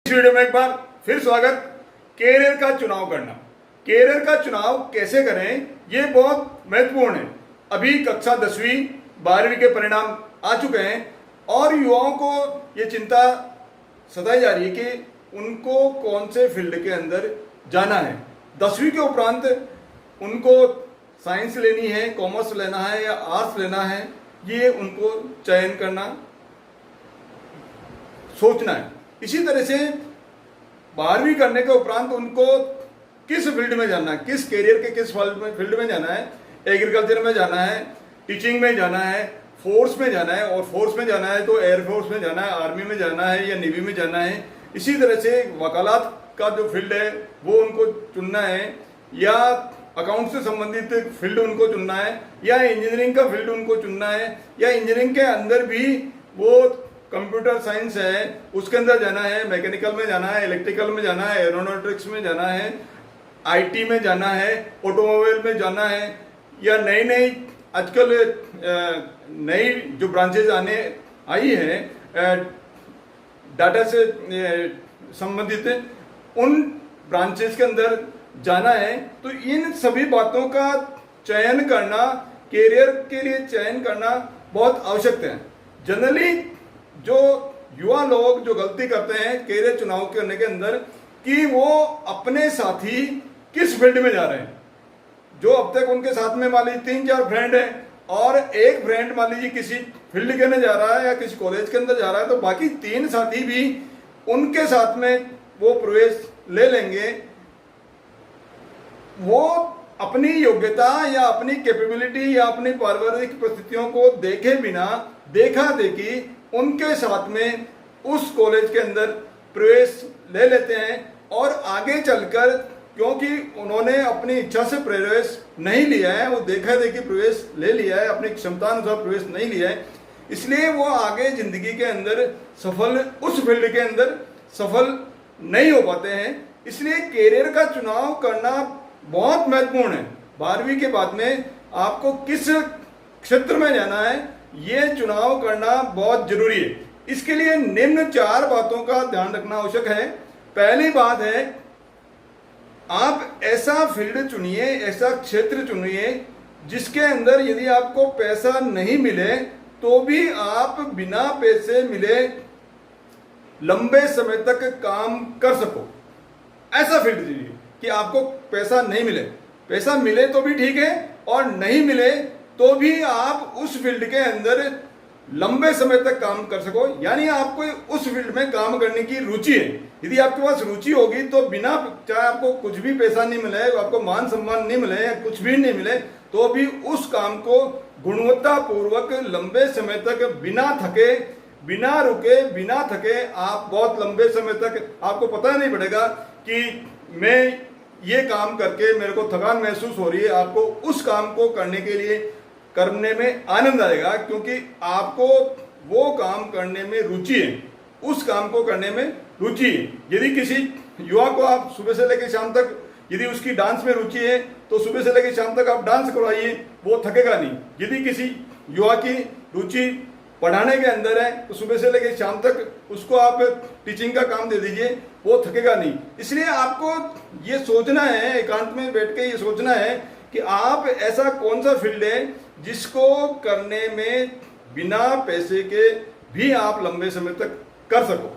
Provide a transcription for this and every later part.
इस वीडियो में एक बार फिर स्वागत। कैरियर का चुनाव करना, कैरियर का चुनाव कैसे करें, ये बहुत महत्वपूर्ण है। अभी कक्षा 10वीं 12वीं के परिणाम आ चुके हैं और युवाओं को ये चिंता सताई जा रही है कि उनको कौन से फील्ड के अंदर जाना है। 10वीं के उपरांत उनको साइंस लेनी है, कॉमर्स लेना है या आर्ट्स लेना है, ये उनको चयन करना सोचना है। इसी तरह से 12वीं करने के उपरांत उनको किस फील्ड में जाना है, किस कैरियर के किस फील्ड में जाना है, एग्रीकल्चर में जाना है, टीचिंग में जाना है, फोर्स में जाना है, और फोर्स में जाना है तो एयरफोर्स में जाना है, आर्मी में जाना है या नेवी में जाना है। इसी तरह से वकालत का जो फील्ड है वो उनको चुनना है, या अकाउंट से संबंधित फील्ड उनको चुनना है, या इंजीनियरिंग का फील्ड उनको चुनना है, या इंजीनियरिंग के अंदर भी वो कंप्यूटर साइंस है उसके अंदर जाना है, मैकेनिकल में जाना है, इलेक्ट्रिकल में जाना है, एरोनॉटिक्स में जाना है, आईटी में जाना है, ऑटोमोबाइल में जाना है, या नई नई आजकल नई जो ब्रांचेज आने आई है डाटा से संबंधित उन ब्रांचेस के अंदर जाना है। तो इन सभी बातों का चयन करना, कैरियर के लिए चयन करना बहुत आवश्यक है। जनरली जो युवा लोग जो गलती करते हैं कैरियर चुनाव करने के अंदर कि वो अपने साथी किस फील्ड में जा रहे हैं। जो अब तक उनके साथ में मान लीजिए 3-4 फ्रेंड है और एक फ्रेंड मान लीजिए किसी फील्ड के अंदर जा रहा है या किसी कॉलेज के अंदर जा रहा है, तो बाकी 3 साथी भी उनके साथ में वो प्रवेश ले लेंगे। वो अपनी योग्यता या अपनी कैपेबिलिटी या अपनी पारिवारिक परिस्थितियों को देखे बिना देखा देखी उनके साथ में उस कॉलेज के अंदर प्रवेश ले लेते हैं, और आगे चलकर क्योंकि उन्होंने अपनी इच्छा से प्रवेश नहीं लिया है, वो देखा देखी प्रवेश ले लिया है, अपनी क्षमता अनुसार प्रवेश नहीं लिया है, इसलिए वो आगे जिंदगी के अंदर सफल, उस फील्ड के अंदर सफल नहीं हो पाते हैं। इसलिए कैरियर का चुनाव करना बहुत महत्वपूर्ण है। 12वीं के बाद में आपको किस क्षेत्र में जाना है ये चुनाव करना बहुत जरूरी है। इसके लिए निम्न 4 बातों का ध्यान रखना आवश्यक है। पहली बात है, आप ऐसा फील्ड चुनिए, ऐसा क्षेत्र चुनिए जिसके अंदर यदि आपको पैसा नहीं मिले तो भी आप बिना पैसे मिले लंबे समय तक काम कर सको। ऐसा फील्ड चुनिए कि आपको पैसा नहीं मिले, पैसा मिले तो भी ठीक है और नहीं मिले तो भी आप उस फील्ड के अंदर लंबे समय तक काम कर सको, यानी आपको उस फील्ड में काम करने की रुचि है। यदि आपके पास रुचि होगी तो बिना, चाहे आपको कुछ भी पैसा नहीं मिले, आपको मान सम्मान नहीं मिले या कुछ भी नहीं मिले, तो भी उस काम को गुणवत्ता पूर्वक लंबे समय तक बिना थके, बिना रुके, बिना थके आप बहुत लंबे समय तक, आपको पता नहीं पड़ेगा कि मैं ये काम करके मेरे को थकान महसूस हो रही है। आपको उस काम को करने में आनंद आएगा क्योंकि आपको वो काम करने में रुचि है, उस काम को करने में रुचि है। यदि किसी युवा को आप सुबह से लेकर शाम तक, यदि उसकी डांस में रुचि है तो सुबह से लेकर शाम तक आप डांस करवाइए, वो थकेगा नहीं। यदि किसी युवा की रुचि पढ़ाने के अंदर है तो सुबह से लेकर शाम तक उसको आप टीचिंग का काम दे दीजिए, वो थकेगा नहीं। इसलिए आपको ये सोचना है, एकांत में बैठ के ये सोचना है कि आप ऐसा कौन सा फील्ड है जिसको करने में बिना पैसे के भी आप लंबे समय तक कर सको।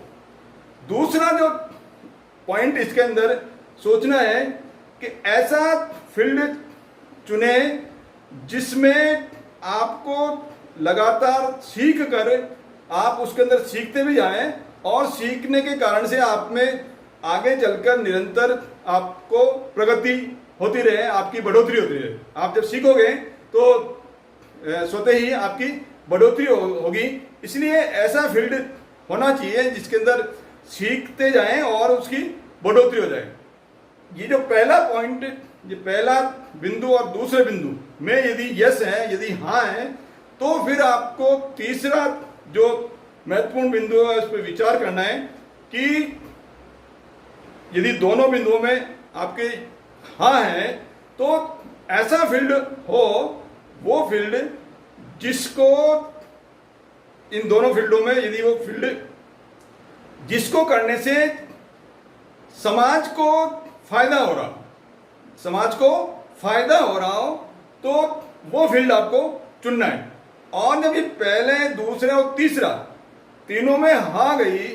दूसरा जो पॉइंट इसके अंदर सोचना है कि ऐसा फील्ड चुने जिसमें आपको लगातार सीख कर आप उसके अंदर सीखते भी जाएं, और सीखने के कारण से आप में आगे चलकर निरंतर आपको प्रगति होती रहे, आपकी बढ़ोतरी होती रहे। आप जब सीखोगे तो स्वतः ही आपकी बढ़ोतरी होगी। इसलिए ऐसा फील्ड होना चाहिए जिसके अंदर सीखते जाएं और उसकी बढ़ोतरी हो जाए। ये जो पहला पॉइंट, ये पहला बिंदु और दूसरे बिंदु में यदि यस है, यदि हाँ है, तो फिर आपको तीसरा जो महत्वपूर्ण बिंदु है उस पर विचार करना है कि यदि दोनों बिंदुओं में आपके हाँ है तो ऐसा फील्ड हो, वो फील्ड जिसको, इन दोनों फील्डों में यदि वो फील्ड जिसको करने से समाज को फायदा हो रहा, समाज को फायदा हो रहा हो तो वो फील्ड आपको चुनना है। और जब ये पहले, दूसरे और तीसरा तीनों में हाँ गई,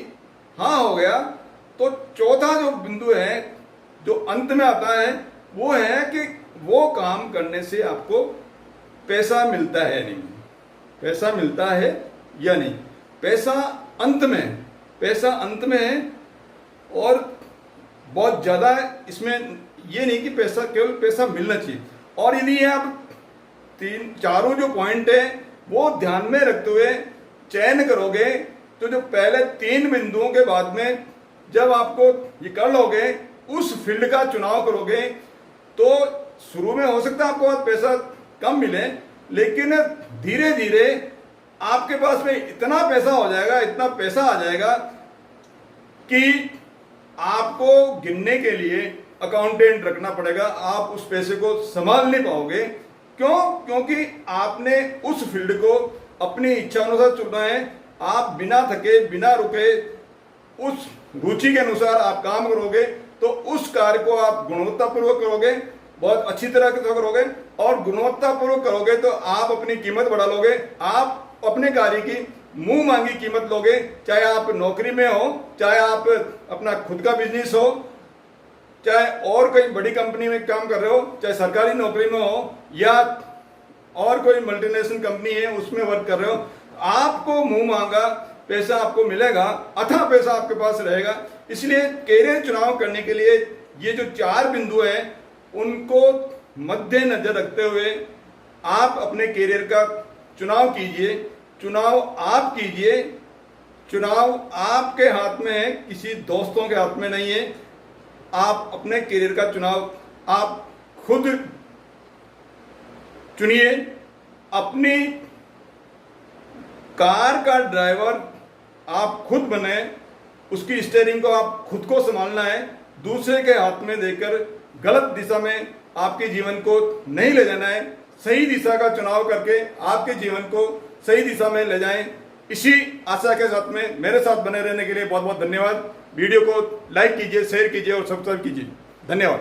हाँ हो गया, तो चौथा जो बिंदु है जो अंत में आता है वो है कि वो काम करने से आपको पैसा मिलता है नहीं, पैसा मिलता है या नहीं। पैसा अंत में, पैसा अंत में है और बहुत ज़्यादा इसमें ये नहीं कि पैसा, केवल पैसा मिलना चाहिए। और यदि आप चारों जो पॉइंट है वो ध्यान में रखते हुए चयन करोगे तो जो पहले 3 बिंदुओं के बाद में जब आपको ये कर लोगे, उस फील्ड का चुनाव करोगे, तो शुरू में हो सकता है आपको पैसा कम मिले, लेकिन धीरे धीरे आपके पास में इतना पैसा हो जाएगा, इतना पैसा आ जाएगा कि आपको गिनने के लिए अकाउंटेंट रखना पड़ेगा, आप उस पैसे को संभाल नहीं पाओगे। क्यों? क्योंकि आपने उस फील्ड को अपनी इच्छा अनुसार चुना है। आप बिना थके, बिना रुके, उस रुचि के अनुसार आप काम करोगे तो उस कार्य को आप गुणवत्तापूर्वक करोगे, बहुत अच्छी तरह से करोगे, और गुणवत्तापूर्वक करोगे तो आप अपनी कीमत बढ़ा लोगे, आप अपने कार्य की मुंह मांगी कीमत लोगे। चाहे आप नौकरी में हो, चाहे आप अपना खुद का बिजनेस हो, चाहे और कोई बड़ी कंपनी में काम कर रहे हो, चाहे सरकारी नौकरी में हो या और कोई मल्टीनेशनल कंपनी है उसमें वर्क कर रहे हो, आपको मुंह मांगा पैसा आपको मिलेगा, अथाह पैसा आपके पास रहेगा। इसलिए कैरियर चुनाव करने के लिए ये जो 4 बिंदु हैं उनको मद्देनजर रखते हुए आप अपने कैरियर का चुनाव कीजिए। चुनाव आप कीजिए, चुनाव आपके हाथ में है, किसी दोस्तों के हाथ में नहीं है। आप अपने कैरियर का चुनाव आप खुद चुनिए। अपनी कार का ड्राइवर आप खुद बने, उसकी स्टीयरिंग को आप खुद को संभालना है, दूसरे के हाथ में देकर गलत दिशा में आपके जीवन को नहीं ले जाना है। सही दिशा का चुनाव करके आपके जीवन को सही दिशा में ले जाएं। इसी आशा के साथ में मेरे साथ बने रहने के लिए बहुत बहुत धन्यवाद। वीडियो को लाइक कीजिए, शेयर कीजिए और सब्सक्राइब कीजिए। धन्यवाद।